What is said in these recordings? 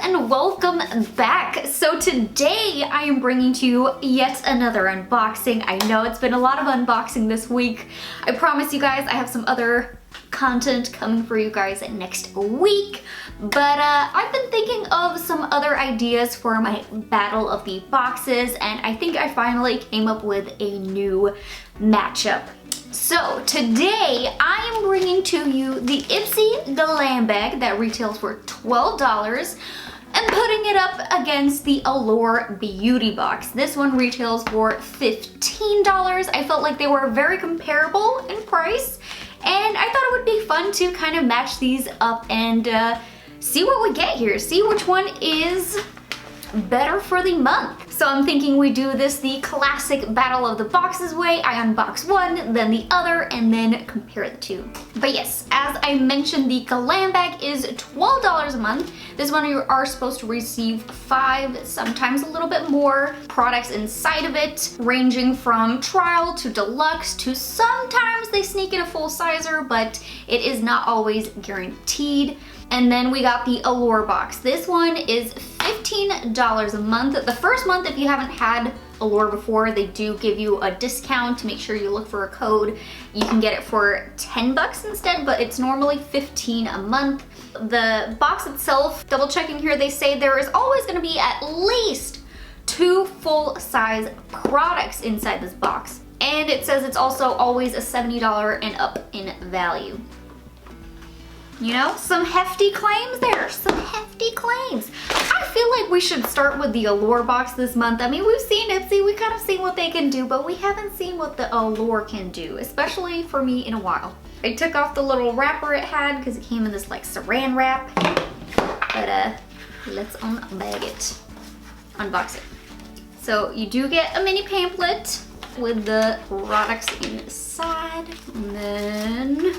and welcome back. So today I am bringing to you yet another unboxing. I know it's been a lot of unboxing this week. I promise you guys I have some other content coming for you guys next week. But I've been thinking of some other ideas for my battle of the boxes, and I think I finally came up with a new matchup. So today I am bringing to you the Ipsy Glam Bag that retails for $12 and putting it up against the Allure Beauty Box. This one retails for $15. I felt like they were very comparable in price, and I thought it would be fun to kind of match these up and see what we get here, see which one is better for the month. So I'm thinking we do this the classic battle of the boxes way. I unbox one, then the other, and then compare the two. But yes, as I mentioned, the Glam Bag is $12 a month. This one you are supposed to receive 5, sometimes a little bit more products inside of it, ranging from trial to deluxe to sometimes they sneak in a full sizer, but it is not always guaranteed. And then we got the Allure box. This one is $15 a month. The first month, if you haven't had Allure before, they do give you a discount to make sure you look for a code. You can get it for 10 bucks instead, but it's normally $15 a month. The box itself, double checking here, they say there is always gonna be at least 2 full-size products inside this box. And it says it's also always a $70 and up in value. You know, some hefty claims there, some hefty claims. I feel like we should start with the Allure box this month. I mean, we've seen Ipsy, we kind of seen what they can do, but we haven't seen what the Allure can do, especially for me in a while. I took off the little wrapper it had because it came in this like saran wrap, but let's unbag it, unbox it. So you do get a mini pamphlet with the products inside, and then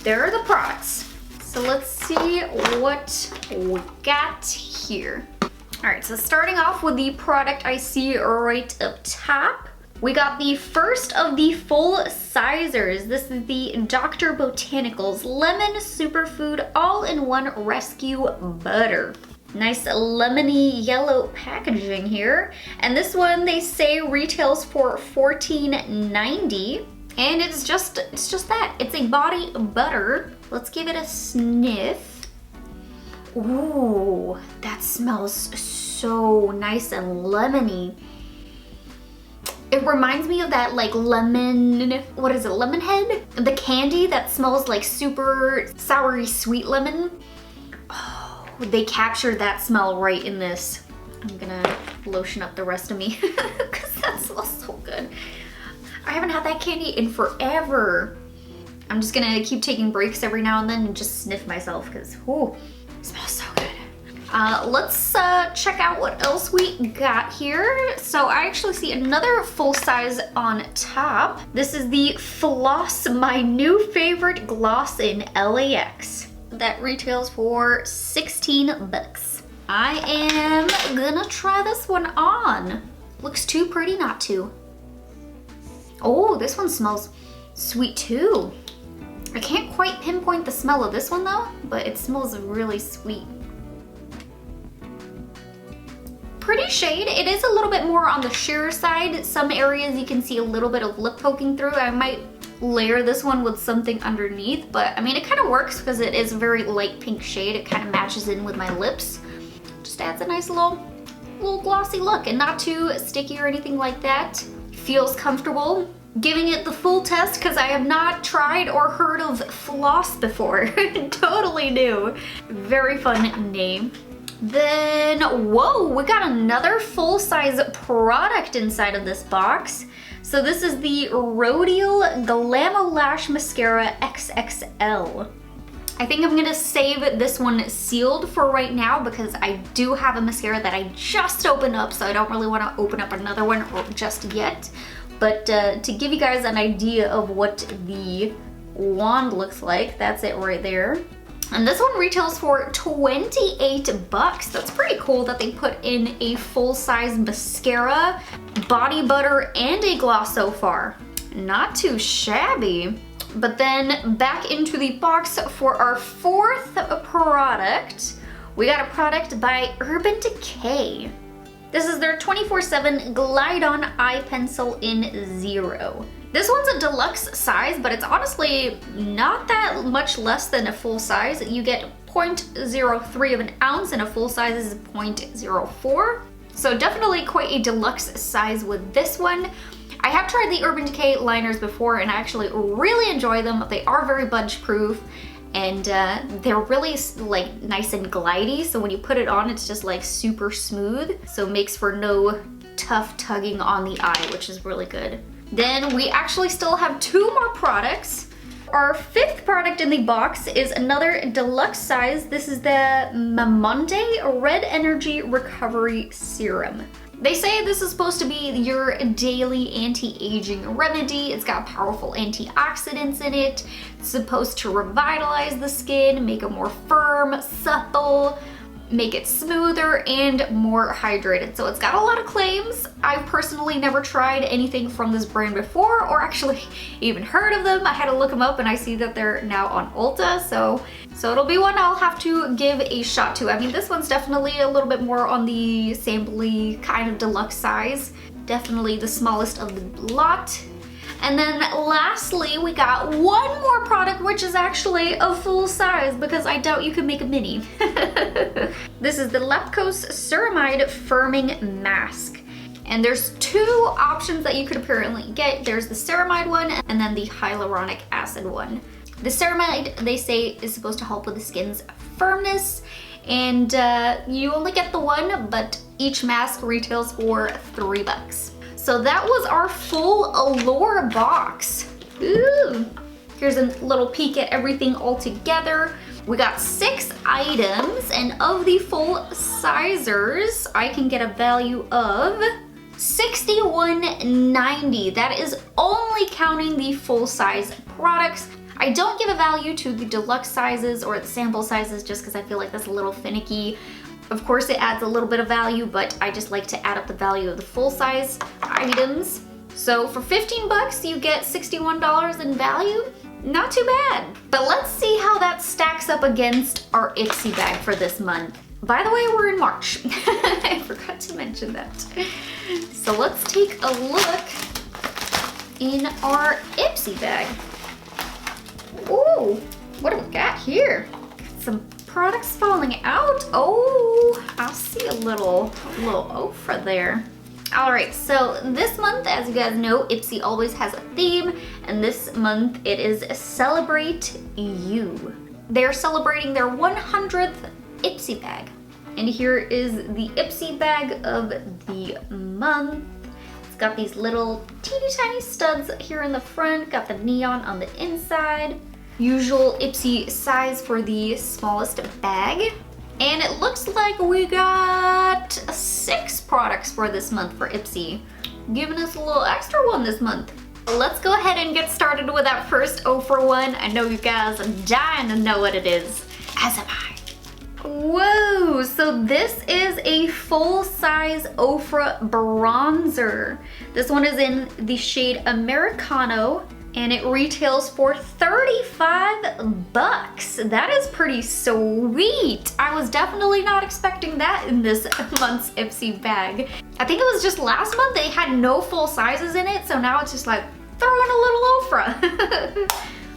there are the products. So let's see what we got here. All right, so starting off with the product I see right up top, we got the first of the full sizers. This is the Dr. Botanicals Lemon Superfood All-in-One Rescue Butter. Nice lemony yellow packaging here. And this one they say retails for $14.90. And it's just that. It's a body butter. Let's give it a sniff. Ooh, that smells so nice and lemony. It reminds me of that like lemon, what is it, lemon head? The candy that smells like super soury sweet lemon. Oh, they captured that smell right in this. I'm gonna lotion up the rest of me because that smells so good. I haven't had that candy in forever. I'm just gonna keep taking breaks every now and then and just sniff myself because, ooh, it smells so good. Let's check out what else we got here. So I actually see another full size on top. This is the Floss, my new favorite gloss in LAX. That retails for 16 bucks. I am gonna try this one on. Looks too pretty not to. Oh, this one smells sweet too. I can't quite pinpoint the smell of this one though, but it smells really sweet. Pretty shade. It is a little bit more on the sheer side. Some areas you can see a little bit of lip poking through. I might layer this one with something underneath, but I mean, it kind of works because it is a very light pink shade. It kind of matches in with my lips. Just adds a nice little glossy look and not too sticky or anything like that. Feels comfortable. Giving it the full test because I have not tried or heard of Floss before. Totally new. Very fun name. Then, whoa, we got another full-size product inside of this box. So this is the Rodial Glamo Lash Mascara XXL. I think I'm gonna save this one sealed for right now because I do have a mascara that I just opened up, so I don't really wanna open up another one just yet. But to give you guys an idea of what the wand looks like, that's it right there. And this one retails for 28 bucks. That's pretty cool that they put in a full-size mascara, body butter, and a gloss so far. Not too shabby. But then back into the box for our fourth product, we got a product by Urban Decay. This is their 24/7 Glide On Eye Pencil in 0. This one's a deluxe size, but it's honestly not that much less than a full size. You get 0.03 of an ounce and a full size is 0.04. So definitely quite a deluxe size with this one. I have tried the Urban Decay liners before and I actually really enjoy them. They are very budge proof and they're really like nice and glidey. So when you put it on, it's just like super smooth. So it makes for no tough tugging on the eye, which is really good. Then we actually still have 2 more products. Our 5th product in the box is another deluxe size. This is the Mamonde Red Energy Recovery Serum. They say this is supposed to be your daily anti-aging remedy. It's got powerful antioxidants in it. It's supposed to revitalize the skin, make it more firm, supple, make it smoother and more hydrated. So it's got a lot of claims. I've personally never tried anything from this brand before or actually even heard of them. I had to look them up and I see that they're now on Ulta. So it'll be one I'll have to give a shot to. I mean, this one's definitely a little bit more on the sampley kind of deluxe size. Definitely the smallest of the lot. And then lastly, we got one more product, which is actually a full size because I doubt you could make a mini. This is the Lepkos Ceramide Firming Mask. And there's 2 options that you could apparently get. There's the ceramide one and then the hyaluronic acid one. The ceramide, they say, is supposed to help with the skin's firmness. And you only get the one, but each mask retails for $3. So that was our full Allure box. Ooh. Here's a little peek at everything all together. We got 6 items, and of the full sizers, I can get a value of $61.90. That is only counting the full size products. I don't give a value to the deluxe sizes or the sample sizes just because I feel like that's a little finicky. Of course it adds a little bit of value, but I just like to add up the value of the full size items. So for 15 bucks, you get $61 in value. Not too bad. But let's see how that stacks up against our Ipsy bag for this month. By the way, we're in March. I forgot to mention that. So let's take a look in our Ipsy bag. Ooh, what do we got here? Some products falling out. Oh, I see a little Ofra there. All right, so this month, as you guys know, Ipsy always has a theme, and this month it is Celebrate You. They're celebrating their 100th Ipsy bag. And here is the Ipsy bag of the month. It's got these little teeny tiny studs here in the front, got the neon on the inside. Usual Ipsy size for the smallest bag. And it looks like we got 6 products for this month for Ipsy, giving us a little extra one this month. Let's go ahead and get started with that first O for 1. I know you guys are dying to know what it is, as am I. Whoa, so this is a full-size Ofra bronzer. This one is in the shade Americano, and it retails for 35 bucks. That is pretty sweet. I was definitely not expecting that in this month's Ipsy bag. I think it was just last month they had no full sizes in it, so now it's just like, throw in a little Ofra.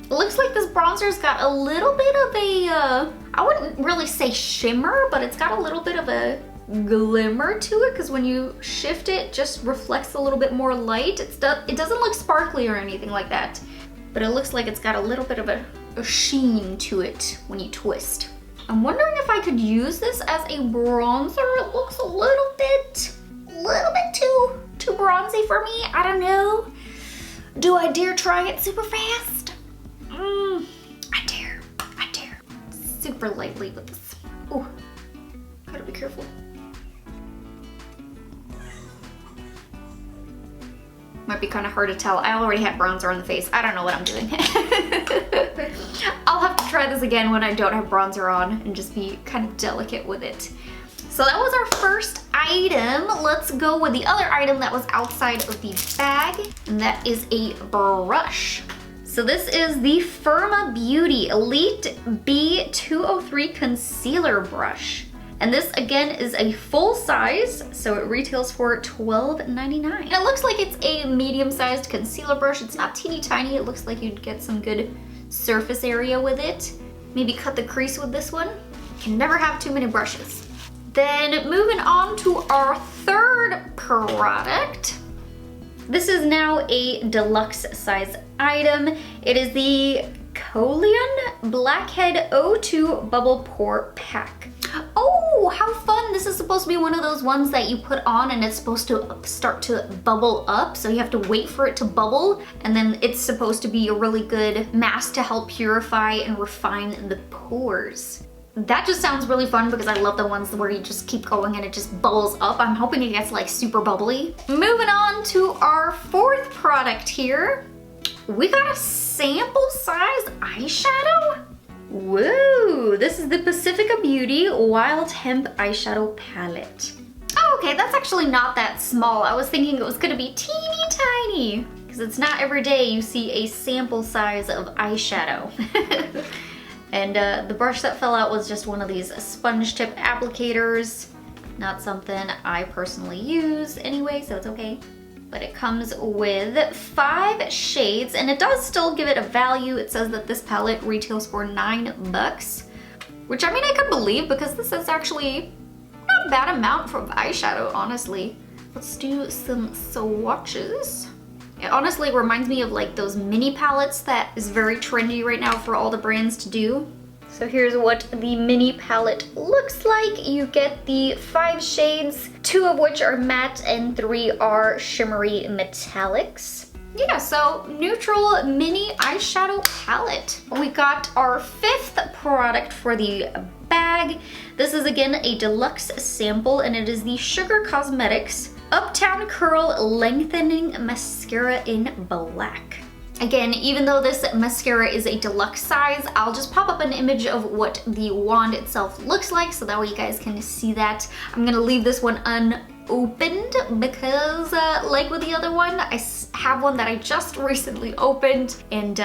It looks like this bronzer's got a little bit of a, I wouldn't really say shimmer, but it's got a little bit of a glimmer to it, because when you shift it, just reflects a little bit more light. It doesn't look sparkly or anything like that, but it looks like it's got a little bit of a sheen to it when you twist. I'm wondering if I could use this as a bronzer. It looks a little bit too bronzy for me. I don't know. Do I dare try it super fast? I dare. Super lightly with this. Ooh, gotta be careful. Might be kind of hard to tell. I already had bronzer on the face. I don't know what I'm doing. I'll have to try this again when I don't have bronzer on and just be kind of delicate with it. So that was our first item. Let's go with the other item that was outside of the bag, and that is a brush. So this is the Firma Beauty Elite B203 Concealer Brush. And this again is a full size, so it retails for $12.99. And it looks like it's a medium-sized concealer brush. It's not teeny tiny. It looks like you'd get some good surface area with it. Maybe cut the crease with this one. You can never have too many brushes. Then moving on to our third product. This is now a deluxe size item. It is the Coleon Blackhead O2 Bubble Pore Pack. Oh, how fun! This is supposed to be one of those ones that you put on and it's supposed to start to bubble up, so you have to wait for it to bubble, and then it's supposed to be a really good mask to help purify and refine the pores. That just sounds really fun because I love the ones where you just keep going and it just bubbles up. I'm hoping it gets like super bubbly. Moving on to our fourth product here. We got a sample size eyeshadow. Whoa, this is the Pacifica Beauty Wild Hemp Eyeshadow Palette. Oh, okay, that's actually not that small. I was thinking it was gonna be teeny tiny because it's not every day you see a sample size of eyeshadow. And the brush that fell out was just one of these sponge tip applicators. Not something I personally use anyway, so it's okay. But it comes with 5 shades, and it does still give it a value. It says that this palette retails for $9, which I mean I could believe because this is actually not a bad amount for eyeshadow, honestly. Let's do some swatches. It honestly reminds me of like those mini palettes that is very trendy right now for all the brands to do. So here's what the mini palette looks like. You get the 5 shades, 2 of which are matte and 3 are shimmery metallics. Yeah, so neutral mini eyeshadow palette. We got our 5th product for the bag. This is again a deluxe sample, and it is the Sugar Cosmetics Uptown Curl Lengthening Mascara in Black. Again, even though this mascara is a deluxe size, I'll just pop up an image of what the wand itself looks like so that way you guys can see that. I'm gonna leave this one unopened because like with the other one, I have one that I just recently opened, and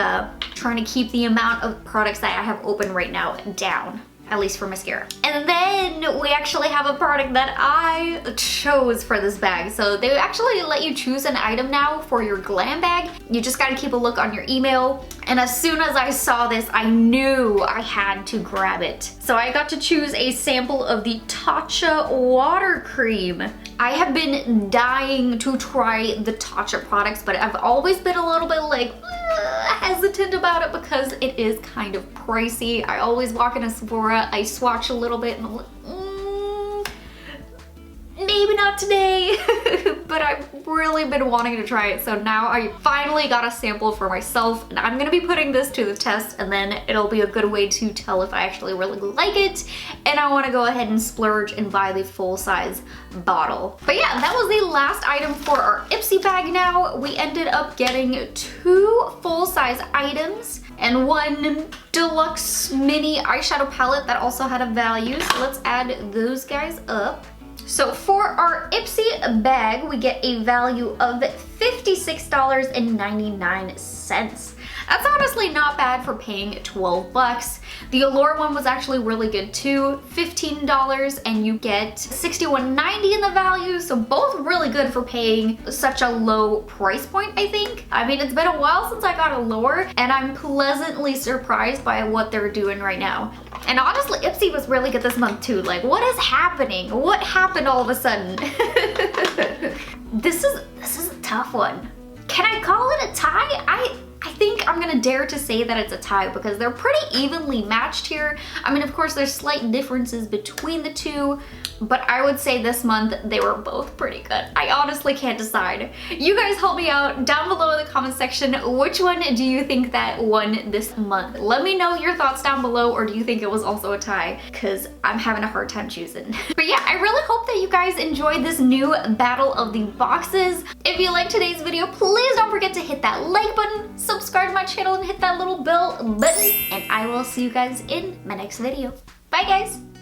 trying to keep the amount of products that I have open right now down. At least for mascara. And then we actually have a product that I chose for this bag. So they actually let you choose an item now for your glam bag. You just gotta keep a look on your email. And as soon as I saw this, I knew I had to grab it. So I got to choose a sample of the Tatcha water cream. I have been dying to try the Tatcha products, but I've always been a little bit like, hesitant about it because it is kind of pricey. I always walk in a Sephora, I swatch a little bit and I'm like, maybe not today. But I've really been wanting to try it, so now I finally got a sample for myself, and I'm gonna be putting this to the test, and then it'll be a good way to tell if I actually really like it, and I wanna go ahead and splurge and buy the full-size bottle. But yeah, that was the last item for our Ipsy bag now. We ended up getting 2 full-size items and 1 deluxe mini eyeshadow palette that also had a value, so let's add those guys up. So for our Ipsy bag, we get a value of $56.99. That's honestly not bad for paying $12. The Allure one was actually really good too, $15, and you get $61.90 in the value, so both really good for paying such a low price point, I think. I mean, it's been a while since I got Allure, and I'm pleasantly surprised by what they're doing right now. And honestly, Ipsy was really good this month too. Like, what is happening? What happened all of a sudden? This is a tough one. Can I call it a tie? I think I'm gonna dare to say that it's a tie because they're pretty evenly matched here. I mean, of course, there's slight differences between the two, but I would say this month they were both pretty good. I honestly can't decide. You guys help me out down below in the comment section. Which one do you think that won this month? Let me know your thoughts down below, or do you think it was also a tie? Because I'm having a hard time choosing. But yeah, I really hope that you guys enjoyed this new battle of the boxes. If you liked today's video, please don't forget to hit that like button, subscribe to my channel, and hit that little bell button, and I will see you guys in my next video. Bye guys!